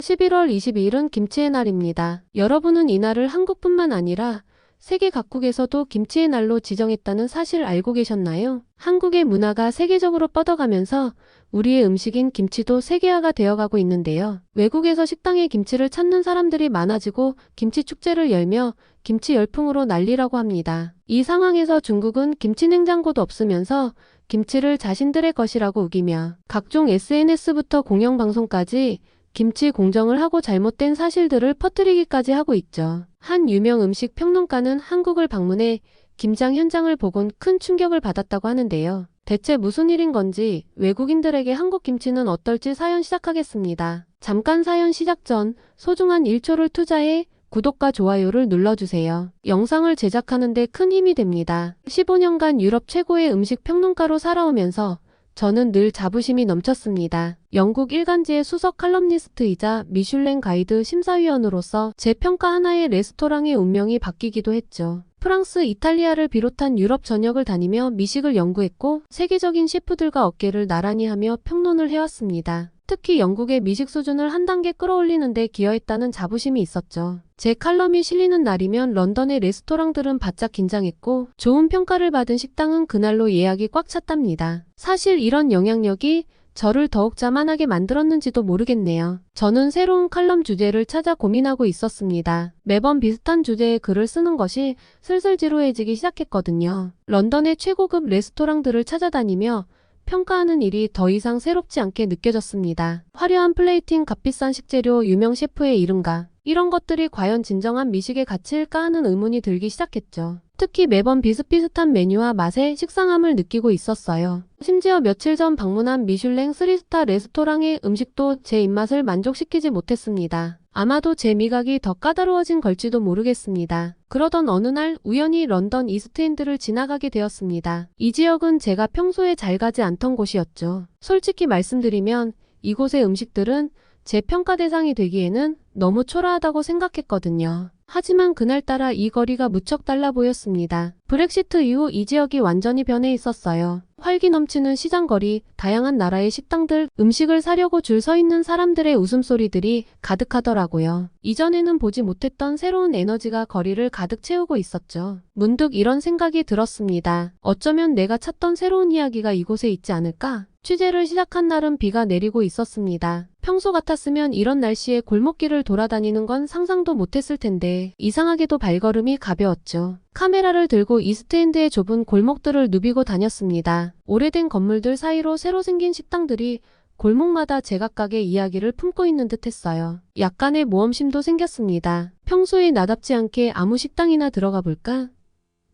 11월 22일은 김치의 날입니다. 여러분은 이날을 한국뿐만 아니라 세계 각국에서도 김치의 날로 지정했다는 사실 알고 계셨나요? 한국의 문화가 세계적으로 뻗어가면서 우리의 음식인 김치도 세계화가 되어가고 있는데요. 외국에서 식당에 김치를 찾는 사람들이 많아지고 김치 축제를 열며 김치 열풍으로 난리라고 합니다. 이 상황에서 중국은 김치 냉장고도 없으면서 김치를 자신들의 것이라고 우기며 각종 SNS부터 공영방송까지 김치 공정을 하고 잘못된 사실들을 퍼뜨리기까지 하고 있죠. 한 유명 음식 평론가는 한국을 방문해 김장 현장을 보곤 큰 충격을 받았다고 하는데요. 대체 무슨 일인 건지 외국인들에게 한국 김치는 어떨지 사연 시작하겠습니다. 잠깐 사연 시작 전 소중한 1초를 투자해 구독과 좋아요를 눌러주세요. 영상을 제작하는데 큰 힘이 됩니다. 15년간 유럽 최고의 음식 평론가로 살아오면서 저는 늘 자부심이 넘쳤습니다. 영국 일간지의 수석 칼럼니스트이자 미슐랭 가이드 심사위원으로서 제 평가 하나의 레스토랑의 운명이 바뀌기도 했죠. 프랑스, 이탈리아를 비롯한 유럽 전역을 다니며 미식을 연구했고 세계적인 셰프들과 어깨를 나란히 하며 평론을 해왔습니다. 특히 영국의 미식 수준을 한 단계 끌어올리는 데 기여했다는 자부심이 있었죠. 제 칼럼이 실리는 날이면 런던의 레스토랑들은 바짝 긴장했고 좋은 평가를 받은 식당은 그날로 예약이 꽉 찼답니다. 사실 이런 영향력이 저를 더욱 자만하게 만들었는지도 모르겠네요. 저는 새로운 칼럼 주제를 찾아 고민하고 있었습니다. 매번 비슷한 주제의 글을 쓰는 것이 슬슬 지루해지기 시작했거든요. 런던의 최고급 레스토랑들을 찾아다니며 평가하는 일이 더 이상 새롭지 않게 느껴졌습니다. 화려한 플레이팅, 값비싼 식재료, 유명 셰프의 이름과 이런 것들이 과연 진정한 미식의 가치일까 하는 의문이 들기 시작했죠. 특히 매번 비슷비슷한 메뉴와 맛에 식상함을 느끼고 있었어요. 심지어 며칠 전 방문한 미슐랭 3스타 레스토랑의 음식도 제 입맛을 만족시키지 못했습니다. 아마도 제 미각이 더 까다로워진 걸지도 모르겠습니다. 그러던 어느 날 우연히 런던 이스트엔드를 지나가게 되었습니다. 이 지역은 제가 평소에 잘 가지 않던 곳이었죠. 솔직히 말씀드리면 이곳의 음식들은 제 평가 대상이 되기에는 너무 초라하다고 생각했거든요. 하지만 그날따라 이 거리가 무척 달라 보였습니다. 브렉시트 이후 이 지역이 완전히 변해 있었어요. 활기 넘치는 시장거리, 다양한 나라의 식당들, 음식을 사려고 줄 서 있는 사람들의 웃음소리들이 가득하더라고요. 이전에는 보지 못했던 새로운 에너지가 거리를 가득 채우고 있었죠. 문득 이런 생각이 들었습니다. 어쩌면 내가 찾던 새로운 이야기가 이곳에 있지 않을까? 취재를 시작한 날은 비가 내리고 있었습니다. 평소 같았으면 이런 날씨에 골목길을 돌아다니는 건 상상도 못했을 텐데 이상하게도 발걸음이 가벼웠죠. 카메라를 들고 이스트엔드의 좁은 골목들을 누비고 다녔습니다. 오래된 건물들 사이로 새로 생긴 식당들이 골목마다 제각각의 이야기를 품고 있는 듯 했어요. 약간의 모험심도 생겼습니다. 평소에 나답지 않게 아무 식당이나 들어가 볼까?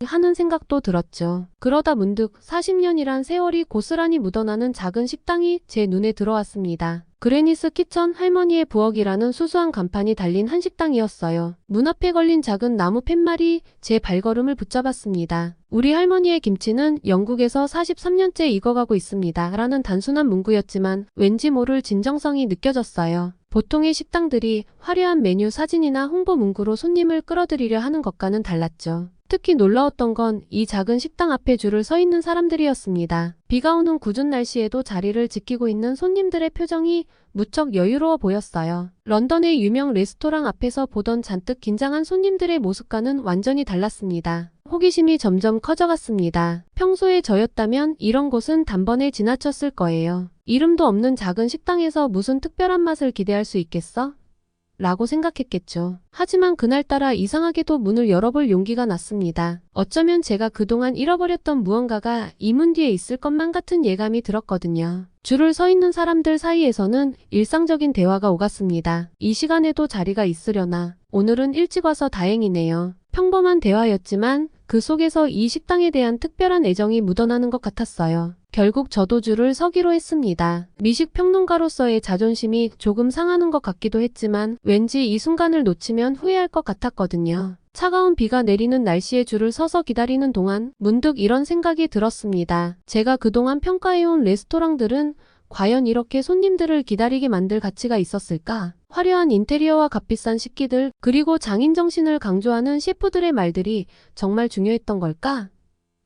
하는 생각도 들었죠. 그러다 문득 40년이란 세월이 고스란히 묻어나는 작은 식당이 제 눈에 들어왔습니다. 그레니스 키천 할머니의 부엌이라는 수수한 간판이 달린 한식당이었어요. 문 앞에 걸린 작은 나무 팻말이 제 발걸음을 붙잡았습니다. 우리 할머니의 김치는 영국에서 43년째 익어가고 있습니다. 라는 단순한 문구였지만 왠지 모를 진정성이 느껴졌어요. 보통의 식당들이 화려한 메뉴 사진이나 홍보 문구로 손님을 끌어들이려 하는 것과는 달랐죠. 특히 놀라웠던 건 이 작은 식당 앞에 줄을 서 있는 사람들이었습니다. 비가 오는 궂은 날씨에도 자리를 지키고 있는 손님들의 표정이 무척 여유로워 보였어요. 런던의 유명 레스토랑 앞에서 보던 잔뜩 긴장한 손님들의 모습과는 완전히 달랐습니다. 호기심이 점점 커져갔습니다. 평소에 저였다면 이런 곳은 단번에 지나쳤을 거예요. 이름도 없는 작은 식당에서 무슨 특별한 맛을 기대할 수 있겠어? 라고 생각했겠죠. 하지만 그날따라 이상하게도 문을 열어볼 용기가 났습니다. 어쩌면 제가 그동안 잃어버렸던 무언가가 이 문 뒤에 있을 것만 같은 예감이 들었거든요. 줄을 서 있는 사람들 사이에서는 일상적인 대화가 오갔습니다. 이 시간에도 자리가 있으려나? 오늘은 일찍 와서 다행이네요. 평범한 대화였지만 그 속에서 이 식당에 대한 특별한 애정이 묻어나는 것 같았어요. 결국 저도 줄을 서기로 했습니다. 미식 평론가로서의 자존심이 조금 상하는 것 같기도 했지만 왠지 이 순간을 놓치면 후회할 것 같았거든요. 차가운 비가 내리는 날씨에 줄을 서서 기다리는 동안 문득 이런 생각이 들었습니다. 제가 그동안 평가해온 레스토랑들은 과연 이렇게 손님들을 기다리게 만들 가치가 있었을까? 화려한 인테리어와 값비싼 식기들, 그리고 장인 정신을 강조하는 셰프들의 말들이 정말 중요했던 걸까?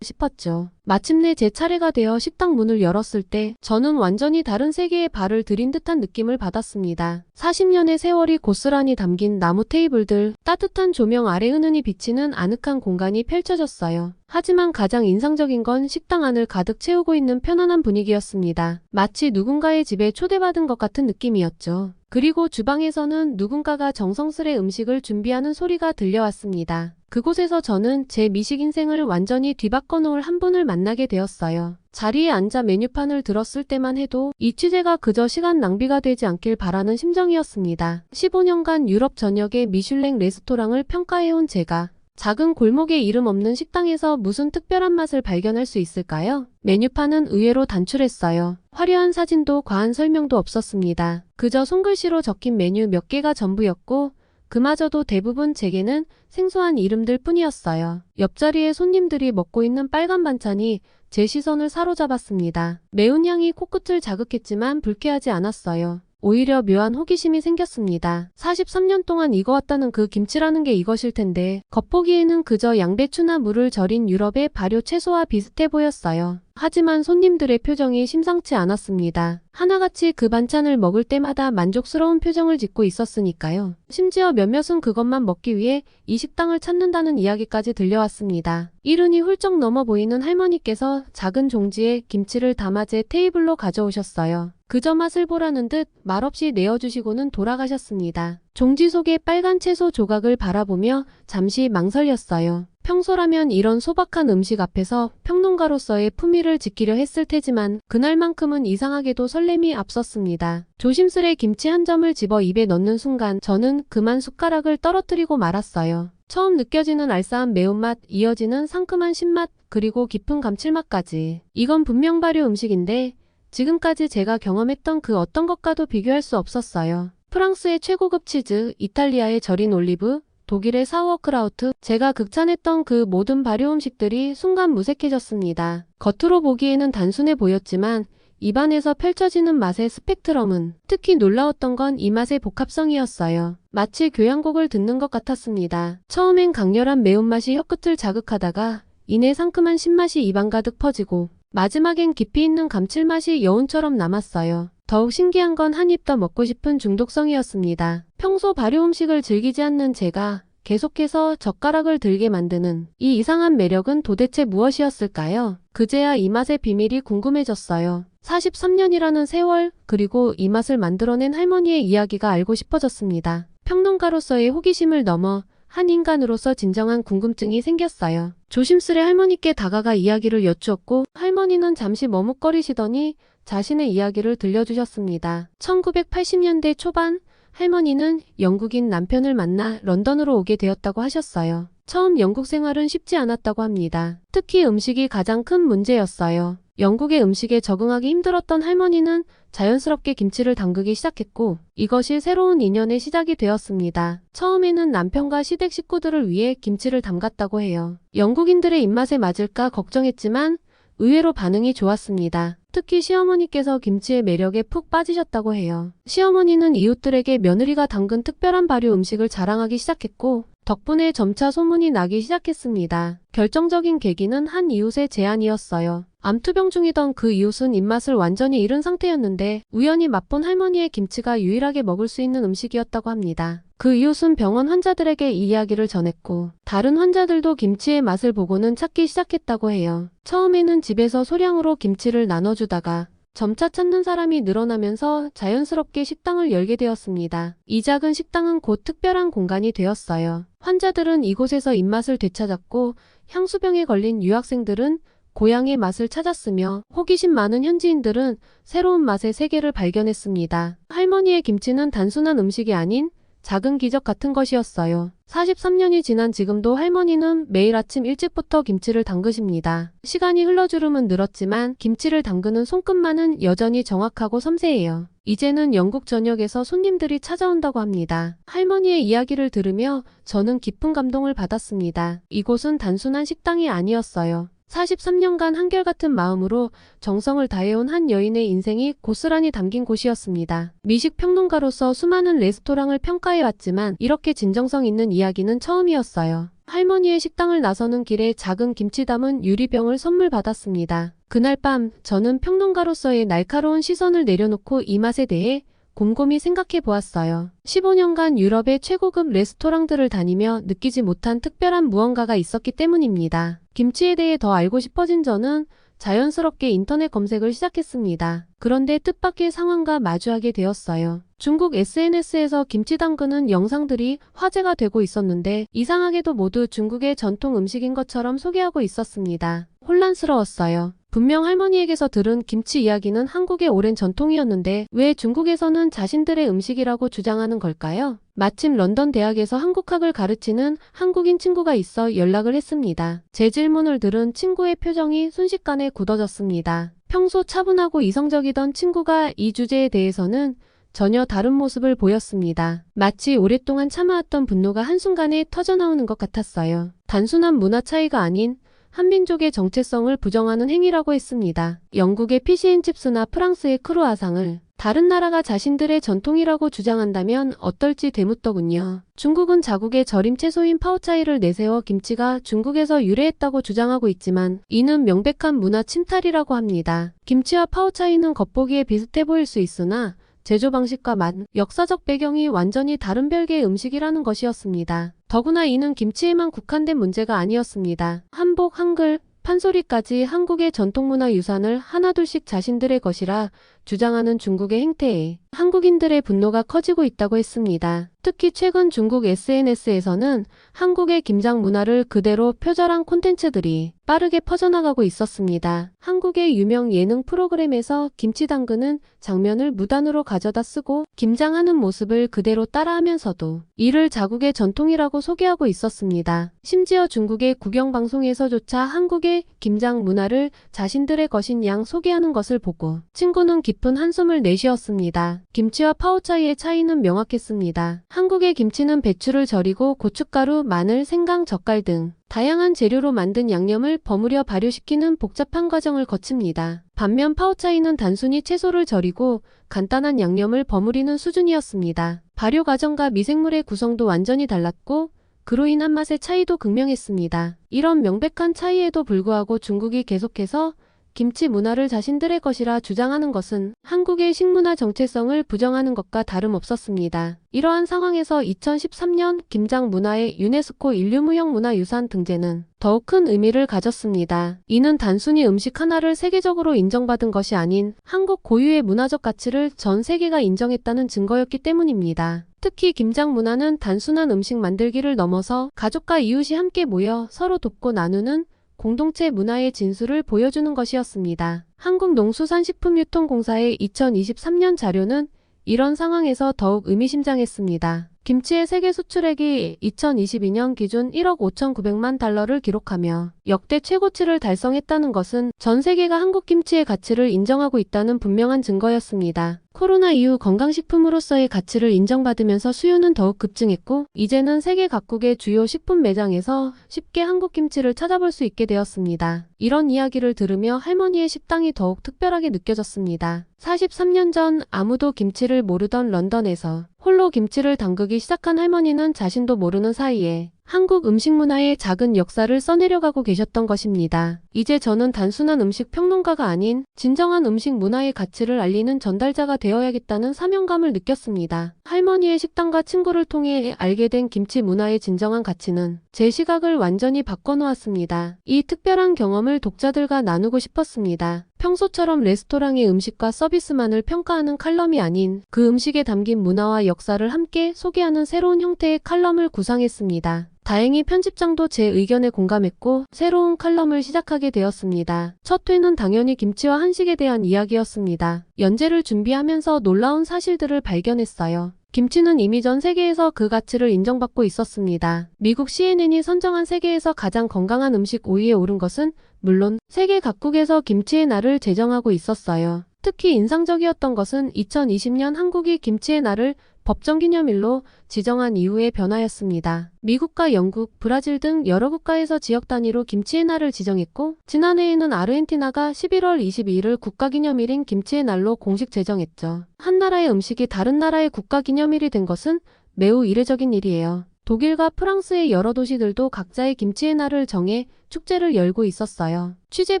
싶었죠. 마침내 제 차례가 되어 식당 문을 열었을 때 저는 완전히 다른 세계에 발을 들인 듯한 느낌을 받았습니다. 40년의 세월이 고스란히 담긴 나무 테이블들, 따뜻한 조명 아래 은은히 비치는 아늑한 공간이 펼쳐졌어요. 하지만 가장 인상적인 건 식당 안을 가득 채우고 있는 편안한 분위기였습니다. 마치 누군가의 집에 초대받은 것 같은 느낌이었죠. 그리고 주방에서는 누군가가 정성스레 음식을 준비하는 소리가 들려왔습니다. 그곳에서 저는 제 미식 인생을 완전히 뒤바꿔 놓을 한 분을 만나게 되었어요. 자리에 앉아 메뉴판을 들었을 때만 해도 이 취재가 그저 시간 낭비가 되지 않길 바라는 심정이었습니다. 15년간 유럽 전역의 미슐랭 레스토랑을 평가해온 제가 작은 골목에 이름 없는 식당에서 무슨 특별한 맛을 발견할 수 있을까요? 메뉴판은 의외로 단출했어요. 화려한 사진도 과한 설명도 없었습니다. 그저 손글씨로 적힌 메뉴 몇 개가 전부였고 그마저도 대부분 제게는 생소한 이름들 뿐이었어요. 옆자리에 손님들이 먹고 있는 빨간 반찬이 제 시선을 사로잡았습니다. 매운 향이 코끝을 자극했지만 불쾌하지 않았어요. 오히려 묘한 호기심이 생겼습니다. 43년 동안 익어왔다는 그 김치라는 게 이것일 텐데 겉보기에는 그저 양배추나 물을 절인 유럽의 발효 채소와 비슷해 보였어요. 하지만 손님들의 표정이 심상치 않았습니다. 하나같이 그 반찬을 먹을 때마다 만족스러운 표정을 짓고 있었으니까요. 심지어 몇몇은 그것만 먹기 위해 이 식당을 찾는다는 이야기까지 들려왔습니다. 이른이 훌쩍 넘어 보이는 할머니께서 작은 종지에 김치를 담아 제 테이블로 가져오셨어요. 그저 맛을 보라는 듯 말없이 내어주시고는 돌아가셨습니다. 종지 속의 빨간 채소 조각을 바라보며 잠시 망설였어요. 평소라면 이런 소박한 음식 앞에서 평론가로서의 품위를 지키려 했을 테지만 그날만큼은 이상하게도 설렘이 앞섰습니다. 조심스레 김치 한 점을 집어 입에 넣는 순간 저는 그만 숟가락을 떨어뜨리고 말았어요. 처음 느껴지는 알싸한 매운맛, 이어지는 상큼한 신맛, 그리고 깊은 감칠맛까지. 이건 분명 발효 음식인데 지금까지 제가 경험했던 그 어떤 것과도 비교할 수 없었어요. 프랑스의 최고급 치즈, 이탈리아의 절인 올리브, 독일의 사우어크라우트, 제가 극찬했던 그 모든 발효 음식들이 순간 무색해졌습니다. 겉으로 보기에는 단순해 보였지만 입안에서 펼쳐지는 맛의 스펙트럼은, 특히 놀라웠던 건 이 맛의 복합성이었어요. 마치 교향곡을 듣는 것 같았습니다. 처음엔 강렬한 매운맛이 혀끝을 자극하다가 이내 상큼한 신맛이 입안 가득 퍼지고 마지막엔 깊이 있는 감칠맛이 여운처럼 남았어요. 더욱 신기한 건 한 입 더 먹고 싶은 중독성이었습니다. 평소 발효 음식을 즐기지 않는 제가 계속해서 젓가락을 들게 만드는 이 이상한 매력은 도대체 무엇이었을까요? 그제야 이 맛의 비밀이 궁금해졌어요. 43년이라는 세월, 그리고 이 맛을 만들어낸 할머니의 이야기가 알고 싶어졌습니다. 평론가로서의 호기심을 넘어 한 인간으로서 진정한 궁금증이 생겼어요. 조심스레 할머니께 다가가 이야기를 여쭈었고 할머니는 잠시 머뭇거리시더니 자신의 이야기를 들려주셨습니다. 1980년대 초반 할머니는 영국인 남편을 만나 런던으로 오게 되었다고 하셨어요. 처음 영국 생활은 쉽지 않았다고 합니다. 특히 음식이 가장 큰 문제였어요. 영국의 음식에 적응하기 힘들었던 할머니는 자연스럽게 김치를 담그기 시작했고 이것이 새로운 인연의 시작이 되었습니다. 처음에는 남편과 시댁 식구들을 위해 김치를 담갔다고 해요. 영국인들의 입맛에 맞을까 걱정했지만 의외로 반응이 좋았습니다. 특히 시어머니께서 김치의 매력에 푹 빠지셨다고 해요. 시어머니는 이웃들에게 며느리가 담근 특별한 발효 음식을 자랑하기 시작했고 덕분에 점차 소문이 나기 시작했습니다. 결정적인 계기는 한 이웃의 제안이었어요. 암투병 중이던 그 이웃은 입맛을 완전히 잃은 상태였는데 우연히 맛본 할머니의 김치가 유일하게 먹을 수 있는 음식이었다고 합니다. 그 이웃은 병원 환자들에게 이 이야기를 전했고 다른 환자들도 김치의 맛을 보고는 찾기 시작했다고 해요. 처음에는 집에서 소량으로 김치를 나눠주다가 점차 찾는 사람이 늘어나면서 자연스럽게 식당을 열게 되었습니다. 이 작은 식당은 곧 특별한 공간이 되었어요. 환자들은 이곳에서 입맛을 되찾았고 향수병에 걸린 유학생들은 고향의 맛을 찾았으며 호기심 많은 현지인들은 새로운 맛의 세계를 발견했습니다. 할머니의 김치는 단순한 음식이 아닌 작은 기적 같은 것이었어요. 43년이 지난 지금도 할머니는 매일 아침 일찍부터 김치를 담그십니다. 시간이 흘러주름은 늘었지만 김치를 담그는 손끝만은 여전히 정확하고 섬세해요. 이제는 영국 전역에서 손님들이 찾아온다고 합니다. 할머니의 이야기를 들으며 저는 깊은 감동을 받았습니다. 이곳은 단순한 식당이 아니었어요. 43년간 한결같은 마음으로 정성을 다해온 한 여인의 인생이 고스란히 담긴 곳이었습니다. 미식 평론가로서 수많은 레스토랑을 평가해왔지만 이렇게 진정성 있는 이야기는 처음이었어요. 할머니의 식당을 나서는 길에 작은 김치 담은 유리병을 선물 받았습니다. 그날 밤 저는 평론가로서의 날카로운 시선을 내려놓고 이 맛에 대해 곰곰이 생각해 보았어요. 15년간 유럽의 최고급 레스토랑들을 다니며 느끼지 못한 특별한 무언가가 있었기 때문입니다. 김치에 대해 더 알고 싶어진 저는 자연스럽게 인터넷 검색을 시작했습니다. 그런데 뜻밖의 상황과 마주하게 되었어요. 중국 SNS에서 김치 담그는 영상들이 화제가 되고 있었는데 이상하게도 모두 중국의 전통 음식인 것처럼 소개하고 있었습니다. 혼란스러웠어요. 분명 할머니에게서 들은 김치 이야기는 한국의 오랜 전통이었는데 왜 중국에서는 자신들의 음식이라고 주장하는 걸까요? 마침 런던 대학에서 한국학을 가르치는 한국인 친구가 있어 연락을 했습니다. 제 질문을 들은 친구의 표정이 순식간에 굳어졌습니다. 평소 차분하고 이성적이던 친구가 이 주제에 대해서는 전혀 다른 모습을 보였습니다. 마치 오랫동안 참아왔던 분노가 한순간에 터져나오는 것 같았어요. 단순한 문화 차이가 아닌 한민족의 정체성을 부정하는 행위라고 했습니다. 영국의 피시앤칩스나 프랑스의 크루아상을 다른 나라가 자신들의 전통이라고 주장한다면 어떨지 되묻더군요. 중국은 자국의 절임 채소인 파오차이를 내세워 김치가 중국에서 유래했다고 주장하고 있지만 이는 명백한 문화 침탈이라고 합니다. 김치와 파오차이는 겉보기에 비슷해 보일 수 있으나 제조 방식과 맛, 역사적 배경이 완전히 다른 별개의 음식이라는 것이었습니다. 더구나 이는 김치에만 국한된 문제가 아니었습니다. 한복, 한글, 판소리까지 한국의 전통문화 유산을 하나둘씩 자신들의 것이라 주장하는 중국의 행태에 한국인들의 분노가 커지고 있다고 했습니다. 특히 최근 중국 SNS에서는 한국의 김장 문화를 그대로 표절한 콘텐츠들이 빠르게 퍼져나가고 있었습니다. 한국의 유명 예능 프로그램에서 김치 담그는 장면을 무단으로 가져다 쓰고 김장하는 모습을 그대로 따라하면서도 이를 자국의 전통이라고 소개하고 있었습니다. 심지어 중국의 국영방송에서조차 한국의 김장 문화를 자신들의 것인 양 소개하는 것을 보고 친구는 깊은 한숨을 내쉬었습니다. 김치와 파오차이의 차이는 명확했습니다. 한국의 김치는 배추를 절이고 고춧가루, 마늘, 생강, 젓갈 등 다양한 재료로 만든 양념을 버무려 발효시키는 복잡한 과정을 거칩니다. 반면 파오차이는 단순히 채소를 절이고 간단한 양념을 버무리는 수준이었습니다. 발효 과정과 미생물의 구성도 완전히 달랐고 그로 인한 맛의 차이도 극명했습니다. 이런 명백한 차이에도 불구하고 중국이 계속해서 김치 문화를 자신들의 것이라 주장하는 것은 한국의 식문화 정체성을 부정하는 것과 다름없었습니다. 이러한 상황에서 2013년 김장 문화의 유네스코 인류무형문화유산 등재는 더욱 큰 의미를 가졌습니다. 이는 단순히 음식 하나를 세계적으로 인정받은 것이 아닌 한국 고유의 문화적 가치를 전 세계가 인정했다는 증거였기 때문입니다. 특히 김장 문화는 단순한 음식 만들기를 넘어서 가족과 이웃이 함께 모여 서로 돕고 나누는 공동체 문화의 진수를 보여주는 것이었습니다. 한국농수산식품유통공사의 2023년 자료는 이런 상황에서 더욱 의미심장했습니다. 김치의 세계 수출액이 2022년 기준 1억 5,900만 달러를 기록하며 역대 최고치를 달성했다는 것은 전 세계가 한국 김치의 가치를 인정하고 있다는 분명한 증거였습니다. 코로나 이후 건강식품으로서의 가치를 인정받으면서 수요는 더욱 급증했고 이제는 세계 각국의 주요 식품 매장에서 쉽게 한국 김치를 찾아볼 수 있게 되었습니다. 이런 이야기를 들으며 할머니의 식당이 더욱 특별하게 느껴졌습니다. 43년 전 아무도 김치를 모르던 런던에서 홀로 김치를 담그기 시작한 할머니는 자신도 모르는 사이에 한국 음식 문화의 작은 역사를 써내려가고 계셨던 것입니다. 이제 저는 단순한 음식 평론가가 아닌 진정한 음식 문화의 가치를 알리는 전달자가 되어야겠다는 사명감을 느꼈습니다. 할머니의 식당과 친구를 통해 알게 된 김치 문화의 진정한 가치는 제 시각을 완전히 바꿔놓았습니다. 이 특별한 경험을 독자들과 나누고 싶었습니다. 평소처럼 레스토랑의 음식과 서비스만을 평가하는 칼럼이 아닌 그 음식에 담긴 문화와 역사를 함께 소개하는 새로운 형태의 칼럼을 구상했습니다. 다행히 편집장도 제 의견에 공감했고 새로운 칼럼을 시작하게 되었습니다. 첫 회는 당연히 김치와 한식에 대한 이야기였습니다. 연재를 준비하면서 놀라운 사실들을 발견했어요. 김치는 이미 전 세계에서 그 가치를 인정받고 있었습니다. 미국 CNN이 선정한 세계에서 가장 건강한 음식 5위에 오른 것은 물론 세계 각국에서 김치의 날을 제정하고 있었어요. 특히 인상적이었던 것은 2020년 한국이 김치의 날을 법정기념일로 지정한 이후의 변화였습니다. 미국과 영국, 브라질 등 여러 국가에서 지역 단위로 김치의 날을 지정했고 지난해에는 아르헨티나가 11월 22일을 국가기념일인 김치의 날로 공식 제정했죠. 한 나라의 음식이 다른 나라의 국가기념일이 된 것은 매우 이례적인 일이에요. 독일과 프랑스의 여러 도시들도 각자의 김치의 날을 정해 축제를 열고 있었어요. 취재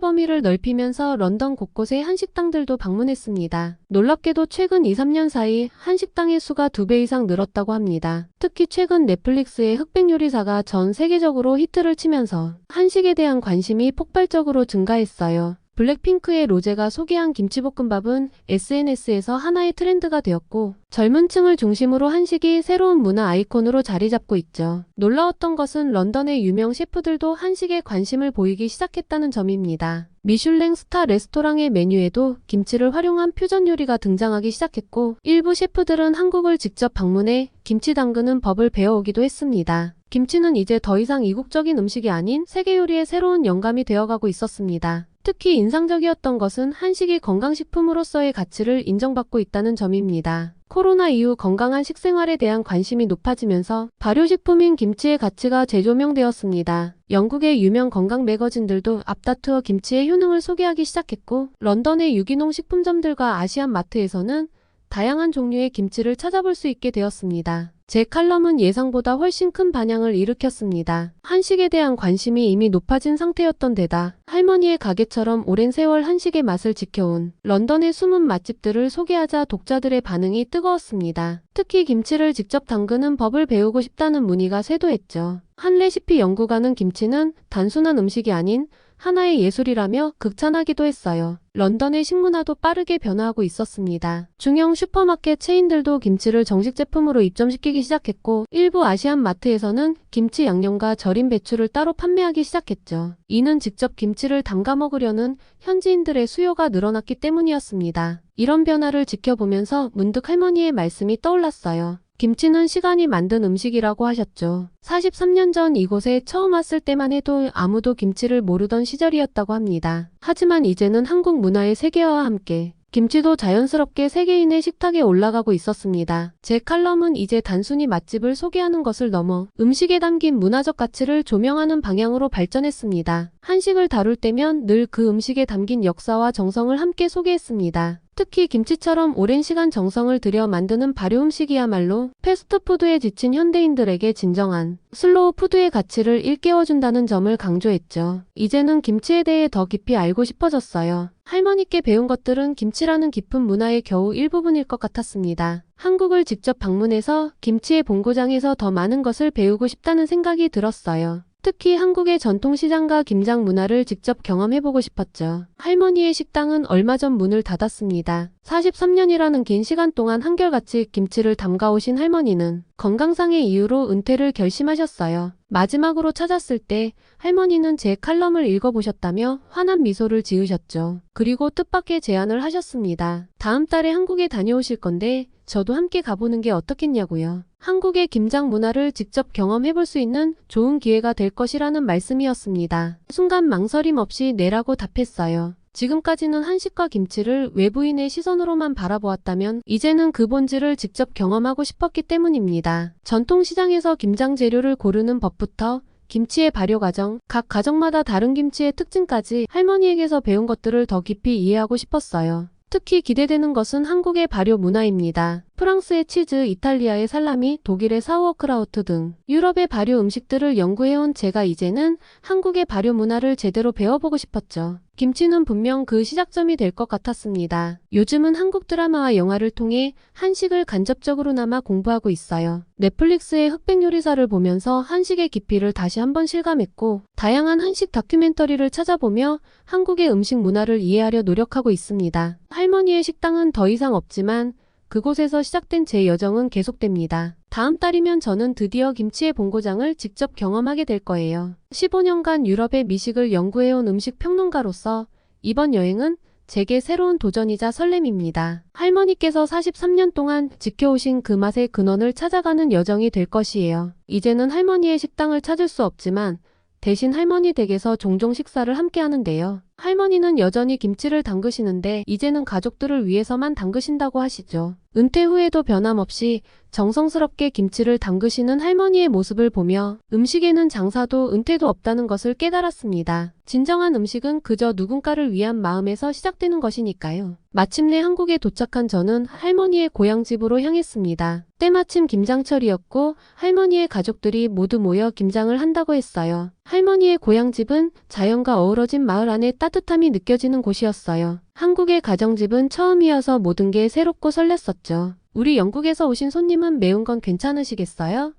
범위를 넓히면서 런던 곳곳의 한식당들도 방문했습니다. 놀랍게도 최근 2-3년 사이 한식당의 수가 2배 이상 늘었다고 합니다. 특히 최근 넷플릭스의 흑백 요리사가 전 세계적으로 히트를 치면서 한식에 대한 관심이 폭발적으로 증가했어요. 블랙핑크의 로제가 소개한 김치볶음밥은 SNS에서 하나의 트렌드가 되었고 젊은 층을 중심으로 한식이 새로운 문화 아이콘으로 자리 잡고 있죠. 놀라웠던 것은 런던의 유명 셰프들도 한식에 관심을 보이기 시작했다는 점입니다. 미슐랭 스타 레스토랑의 메뉴에도 김치를 활용한 퓨전 요리가 등장하기 시작했고 일부 셰프들은 한국을 직접 방문해 김치 담그는 법을 배워오기도 했습니다. 김치는 이제 더 이상 이국적인 음식이 아닌 세계 요리의 새로운 영감이 되어가고 있었습니다. 특히 인상적이었던 것은 한식이 건강식품으로서의 가치를 인정받고 있다는 점입니다. 코로나 이후 건강한 식생활에 대한 관심이 높아지면서 발효식품인 김치의 가치가 재조명되었습니다. 영국의 유명 건강 매거진들도 앞다투어 김치의 효능을 소개하기 시작했고 런던의 유기농 식품점들과 아시안 마트에서는 다양한 종류의 김치를 찾아볼 수 있게 되었습니다. 제 칼럼은 예상보다 훨씬 큰 반향을 일으켰습니다. 한식에 대한 관심이 이미 높아진 상태였던 데다 할머니의 가게처럼 오랜 세월 한식의 맛을 지켜온 런던의 숨은 맛집들을 소개하자 독자들의 반응이 뜨거웠습니다. 특히 김치를 직접 담그는 법을 배우고 싶다는 문의가 쇄도했죠. 한 레시피 연구가는 김치는 단순한 음식이 아닌 하나의 예술이라며 극찬하기도 했어요. 런던의 식문화도 빠르게 변화하고 있었습니다. 중형 슈퍼마켓 체인들도 김치를 정식 제품으로 입점시키기 시작했고 일부 아시안 마트에서는 김치 양념과 절인 배추를 따로 판매하기 시작했죠. 이는 직접 김치를 담가 먹으려는 현지인들의 수요가 늘어났기 때문이었습니다. 이런 변화를 지켜보면서 문득 할머니의 말씀이 떠올랐어요. 김치는 시간이 만든 음식이라고 하셨죠. 43년 전 이곳에 처음 왔을 때만 해도 아무도 김치를 모르던 시절이었다고 합니다. 하지만 이제는 한국 문화의 세계화와 함께 김치도 자연스럽게 세계인의 식탁에 올라가고 있었습니다. 제 칼럼은 이제 단순히 맛집을 소개하는 것을 넘어 음식에 담긴 문화적 가치를 조명하는 방향으로 발전했습니다. 한식을 다룰 때면 늘 그 음식에 담긴 역사와 정성을 함께 소개했습니다. 특히 김치처럼 오랜 시간 정성을 들여 만드는 발효 음식이야말로 패스트푸드에 지친 현대인들에게 진정한 슬로우 푸드의 가치를 일깨워준다는 점을 강조했죠. 이제는 김치에 대해 더 깊이 알고 싶어졌어요. 할머니께 배운 것들은 김치라는 깊은 문화의 겨우 일부분일 것 같았습니다. 한국을 직접 방문해서 김치의 본고장에서 더 많은 것을 배우고 싶다는 생각이 들었어요. 특히 한국의 전통시장과 김장 문화를 직접 경험해보고 싶었죠. 할머니의 식당은 얼마 전 문을 닫았습니다. 43년이라는 긴 시간 동안 한결같이 김치를 담가오신 할머니는 건강상의 이유로 은퇴를 결심하셨어요. 마지막으로 찾았을 때 할머니는 제 칼럼을 읽어보셨다며 환한 미소를 지으셨죠. 그리고 뜻밖의 제안을 하셨습니다. 다음 달에 한국에 다녀오실 건데 저도 함께 가보는 게 어떻겠냐고요. 한국의 김장 문화를 직접 경험해볼 수 있는 좋은 기회가 될 것이라는 말씀이었습니다. 순간 망설임 없이 네라고 답했어요. 지금까지는 한식과 김치를 외부인의 시선으로만 바라보았다면 이제는 그 본질을 직접 경험하고 싶었기 때문입니다. 전통시장에서 김장 재료를 고르는 법부터 김치의 발효 과정, 각 가정마다 다른 김치의 특징까지 할머니에게서 배운 것들을 더 깊이 이해하고 싶었어요. 특히 기대되는 것은 한국의 발효 문화입니다. 프랑스의 치즈, 이탈리아의 살라미, 독일의 사우어크라우트 등 유럽의 발효 음식들을 연구해온 제가 이제는 한국의 발효 문화를 제대로 배워보고 싶었죠. 김치는 분명 그 시작점이 될 것 같았습니다. 요즘은 한국 드라마와 영화를 통해 한식을 간접적으로나마 공부하고 있어요. 넷플릭스의 흑백 요리사를 보면서 한식의 깊이를 다시 한번 실감했고 다양한 한식 다큐멘터리를 찾아보며 한국의 음식 문화를 이해하려 노력하고 있습니다. 할머니의 식당은 더 이상 없지만 그곳에서 시작된 제 여정은 계속됩니다. 다음 달이면 저는 드디어 김치의 본고장을 직접 경험하게 될 거예요. 15년간 유럽의 미식을 연구해온 음식 평론가로서 이번 여행은 제게 새로운 도전이자 설렘입니다. 할머니께서 43년 동안 지켜오신 그 맛의 근원을 찾아가는 여정이 될 것이에요. 이제는 할머니의 식당을 찾을 수 없지만 대신 할머니 댁에서 종종 식사를 함께 하는데요. 할머니는 여전히 김치를 담그시는데 이제는 가족들을 위해서만 담그신다고 하시죠. 은퇴 후에도 변함없이 정성스럽게 김치를 담그시는 할머니의 모습을 보며 음식에는 장사도 은퇴도 없다는 것을 깨달았습니다. 진정한 음식은 그저 누군가를 위한 마음에서 시작되는 것이니까요. 마침내 한국에 도착한 저는 할머니의 고향집으로 향했습니다. 때마침 김장철이었고 할머니의 가족들이 모두 모여 김장을 한다고 했어요. 할머니의 고향집은 자연과 어우러진 마을 안에 따뜻함이 느껴지는 곳이었어요. 한국의 가정집은 처음이어서 모든 게 새롭고 설렜었죠. 우리 영국에서 오신 손님은 매운 건 괜찮으시겠어요?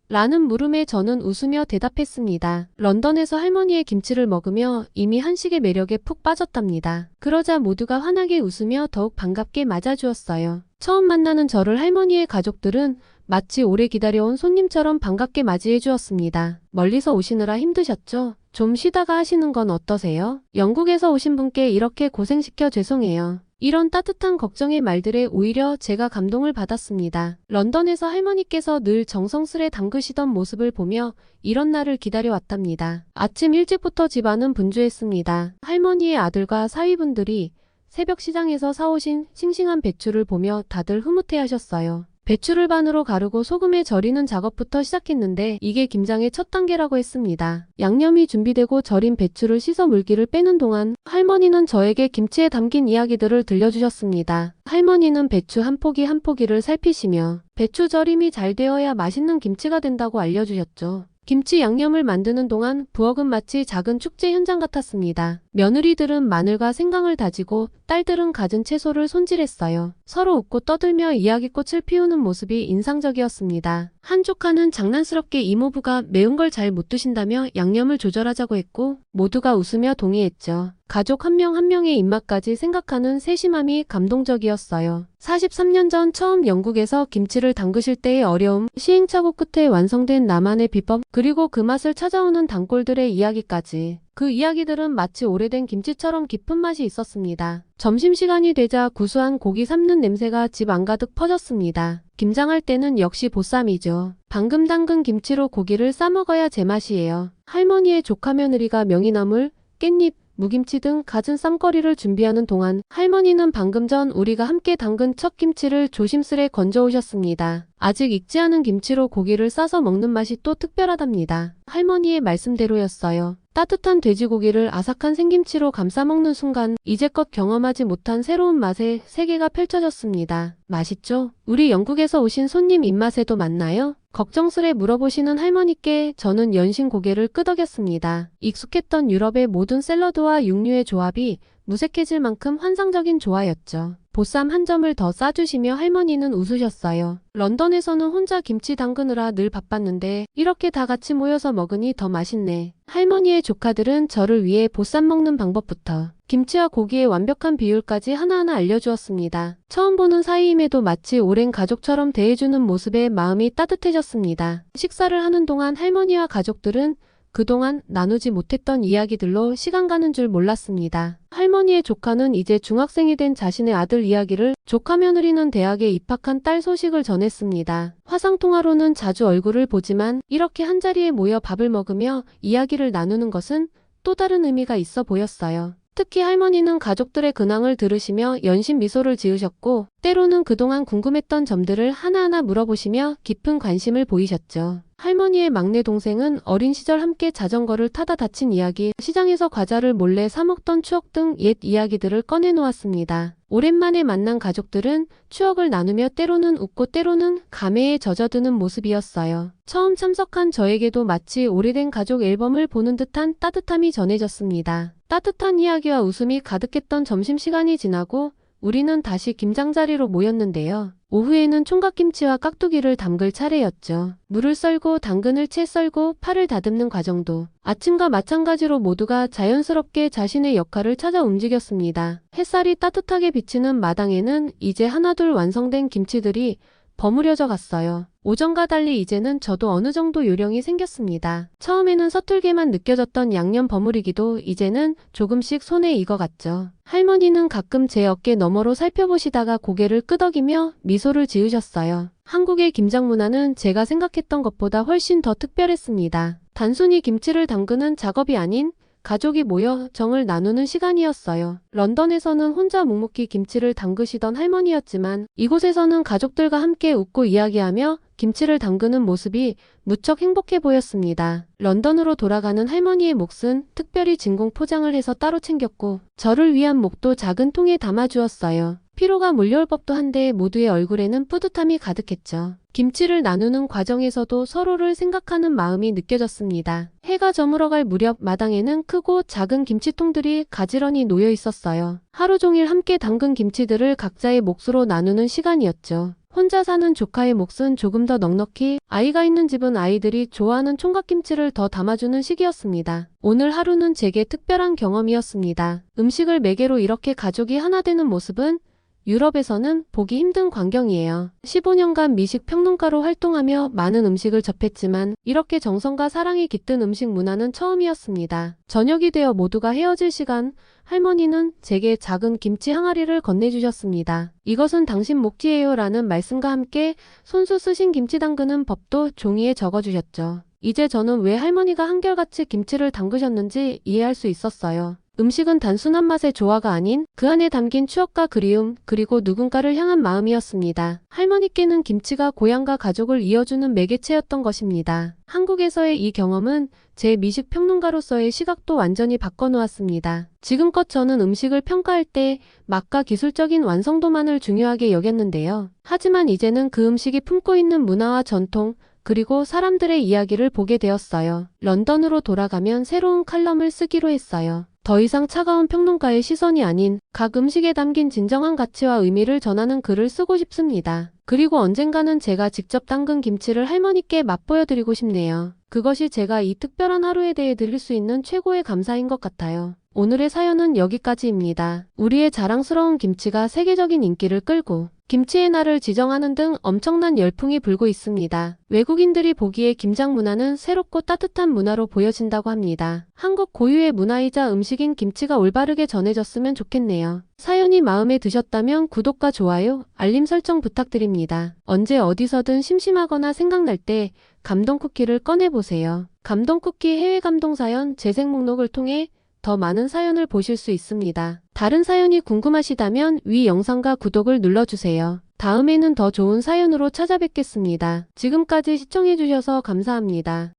라는 물음에 저는 웃으며 대답했습니다. 런던에서 할머니의 김치를 먹으며 이미 한식의 매력에 푹 빠졌답니다. 그러자 모두가 환하게 웃으며 더욱 반갑게 맞아주었어요. 처음 만나는 저를 할머니의 가족들은 마치 오래 기다려온 손님처럼 반갑게 맞이해 주었습니다. 멀리서 오시느라 힘드셨죠? 좀 쉬다가 하시는 건 어떠세요? 영국에서 오신 분께 이렇게 고생시켜 죄송해요. 이런 따뜻한 걱정의 말들에 오히려 제가 감동을 받았습니다. 런던에서 할머니께서 늘 정성스레 담그시던 모습을 보며 이런 날을 기다려왔답니다. 아침 일찍부터 집안은 분주했습니다. 할머니의 아들과 사위분들이 새벽 시장에서 사오신 싱싱한 배추를 보며 다들 흐뭇해하셨어요. 배추를 반으로 가르고 소금에 절이는 작업부터 시작했는데 이게 김장의 첫 단계라고 했습니다. 양념이 준비되고 절인 배추를 씻어 물기를 빼는 동안 할머니는 저에게 김치에 담긴 이야기들을 들려주셨습니다. 할머니는 배추 한 포기 한 포기를 살피시며 배추 절임이 잘 되어야 맛있는 김치가 된다고 알려주셨죠. 김치 양념을 만드는 동안 부엌은 마치 작은 축제 현장 같았습니다. 며느리들은 마늘과 생강을 다지고 딸들은 갖은 채소를 손질했어요. 서로 웃고 떠들며 이야기꽃을 피우는 모습이 인상적이었습니다. 한 조카는 장난스럽게 이모부가 매운 걸 잘 못 드신다며 양념을 조절하자고 했고 모두가 웃으며 동의했죠. 가족 한 명 한 명의 입맛까지 생각하는 세심함이 감동적이었어요. 43년 전 처음 영국에서 김치를 담그실 때의 어려움, 시행착오 끝에 완성된 나만의 비법, 그리고 그 맛을 찾아오는 단골들의 이야기까지. 그 이야기들은 마치 오래된 김치처럼 깊은 맛이 있었습니다. 점심시간이 되자 구수한 고기 삶는 냄새가 집 안가득 퍼졌습니다. 김장할 때는 역시 보쌈이죠. 방금 담근 김치로 고기를 싸먹어야 제맛이에요. 할머니의 조카 며느리가 명이나물, 깻잎, 무김치 등 갖은 쌈거리를 준비하는 동안 할머니는 방금 전 우리가 함께 담근 첫 김치를 조심스레 건져오셨습니다. 아직 익지 않은 김치로 고기를 싸서 먹는 맛이 또 특별하답니다. 할머니의 말씀대로였어요. 따뜻한 돼지고기를 아삭한 생김치로 감싸 먹는 순간 이제껏 경험하지 못한 새로운 맛의 세계가 펼쳐졌습니다. 맛있죠? 우리 영국에서 오신 손님 입맛에도 맞나요? 걱정스레 물어보시는 할머니께 저는 연신 고개를 끄덕였습니다. 익숙했던 유럽의 모든 샐러드와 육류의 조합이 무색해질 만큼 환상적인 조화였죠. 보쌈 한 점을 더 싸주시며 할머니는 웃으셨어요. 런던에서는 혼자 김치 담그느라 늘 바빴는데 이렇게 다 같이 모여서 먹으니 더 맛있네. 할머니의 조카들은 저를 위해 보쌈 먹는 방법부터 김치와 고기의 완벽한 비율까지 하나하나 알려주었습니다. 처음 보는 사이임에도 마치 오랜 가족처럼 대해주는 모습에 마음이 따뜻해졌습니다. 식사를 하는 동안 할머니와 가족들은 그동안 나누지 못했던 이야기들로 시간 가는 줄 몰랐습니다. 할머니의 조카는 이제 중학생이 된 자신의 아들 이야기를, 조카 며느리는 대학에 입학한 딸 소식을 전했습니다. 화상통화로는 자주 얼굴을 보지만 이렇게 한자리에 모여 밥을 먹으며 이야기를 나누는 것은 또 다른 의미가 있어 보였어요. 특히 할머니는 가족들의 근황을 들으시며 연신 미소를 지으셨고 때로는 그동안 궁금했던 점들을 하나하나 물어보시며 깊은 관심을 보이셨죠. 할머니의 막내 동생은 어린 시절 함께 자전거를 타다 다친 이야기, 시장에서 과자를 몰래 사 먹던 추억 등 옛 이야기들을 꺼내놓았습니다. 오랜만에 만난 가족들은 추억을 나누며 때로는 웃고 때로는 감회에 젖어드는 모습이었어요. 처음 참석한 저에게도 마치 오래된 가족 앨범을 보는 듯한 따뜻함이 전해졌습니다. 따뜻한 이야기와 웃음이 가득했던 점심시간이 지나고 우리는 다시 김장 자리로 모였는데요. 오후에는 총각김치와 깍두기를 담글 차례였죠. 물을 썰고 당근을 채 썰고 파를 다듬는 과정도 아침과 마찬가지로 모두가 자연스럽게 자신의 역할을 찾아 움직였습니다. 햇살이 따뜻하게 비치는 마당에는 이제 하나둘 완성된 김치들이 버무려져 갔어요. 오전과 달리 이제는 저도 어느 정도 요령이 생겼습니다. 처음에는 서툴게만 느껴졌던 양념 버무리기도 이제는 조금씩 손에 익어갔죠. 할머니는 가끔 제 어깨 너머로 살펴보시다가 고개를 끄덕이며 미소를 지으셨어요. 한국의 김장 문화는 제가 생각했던 것보다 훨씬 더 특별했습니다. 단순히 김치를 담그는 작업이 아닌 가족이 모여 정을 나누는 시간이었어요. 런던에서는 혼자 묵묵히 김치를 담그시던 할머니였지만 이곳에서는 가족들과 함께 웃고 이야기하며 김치를 담그는 모습이 무척 행복해 보였습니다. 런던으로 돌아가는 할머니의 몫은 특별히 진공 포장을 해서 따로 챙겼고 저를 위한 몫도 작은 통에 담아주었어요. 피로가 몰려올 법도 한데 모두의 얼굴에는 뿌듯함이 가득했죠. 김치를 나누는 과정에서도 서로를 생각하는 마음이 느껴졌습니다. 해가 저물어갈 무렵 마당에는 크고 작은 김치통들이 가지런히 놓여 있었어요. 하루 종일 함께 담근 김치들을 각자의 몫으로 나누는 시간이었죠. 혼자 사는 조카의 몫은 조금 더 넉넉히, 아이가 있는 집은 아이들이 좋아하는 총각김치를 더 담아주는 시기였습니다. 오늘 하루는 제게 특별한 경험이었습니다. 음식을 매개로 이렇게 가족이 하나 되는 모습은 유럽에서는 보기 힘든 광경이에요. 15년간 미식 평론가로 활동하며 많은 음식을 접했지만 이렇게 정성과 사랑이 깃든 음식 문화는 처음이었습니다. 저녁이 되어 모두가 헤어질 시간, 할머니는 제게 작은 김치 항아리를 건네주셨습니다. 이것은 당신 몫이에요 라는 말씀과 함께 손수 쓰신 김치 담그는 법도 종이에 적어주셨죠. 이제 저는 왜 할머니가 한결같이 김치를 담그셨는지 이해할 수 있었어요. 음식은 단순한 맛의 조화가 아닌 그 안에 담긴 추억과 그리움, 그리고 누군가를 향한 마음이었습니다. 할머니께는 김치가 고향과 가족을 이어주는 매개체였던 것입니다. 한국에서의 이 경험은 제 미식 평론가로서의 시각도 완전히 바꿔놓았습니다. 지금껏 저는 음식을 평가할 때 맛과 기술적인 완성도만을 중요하게 여겼는데요. 하지만 이제는 그 음식이 품고 있는 문화와 전통, 그리고 사람들의 이야기를 보게 되었어요. 런던으로 돌아가면 새로운 칼럼을 쓰기로 했어요. 더 이상 차가운 평론가의 시선이 아닌 각 음식에 담긴 진정한 가치와 의미를 전하는 글을 쓰고 싶습니다. 그리고 언젠가는 제가 직접 담근 김치를 할머니께 맛보여드리고 싶네요. 그것이 제가 이 특별한 하루에 대해 드릴 수 있는 최고의 감사인 것 같아요. 오늘의 사연은 여기까지입니다. 우리의 자랑스러운 김치가 세계적인 인기를 끌고 김치의 날을 지정하는 등 엄청난 열풍이 불고 있습니다. 외국인들이 보기에 김장 문화는 새롭고 따뜻한 문화로 보여진다고 합니다. 한국 고유의 문화이자 음식인 김치가 올바르게 전해졌으면 좋겠네요. 사연이 마음에 드셨다면 구독과 좋아요, 알림 설정 부탁드립니다. 언제 어디서든 심심하거나 생각날 때 감동 쿠키를 꺼내보세요. 감동 쿠키 해외 감동 사연 재생 목록을 통해 더 많은 사연을 보실 수 있습니다. 다른 사연이 궁금하시다면 위 영상과 구독을 눌러주세요. 다음에는 더 좋은 사연으로 찾아뵙겠습니다. 지금까지 시청해주셔서 감사합니다.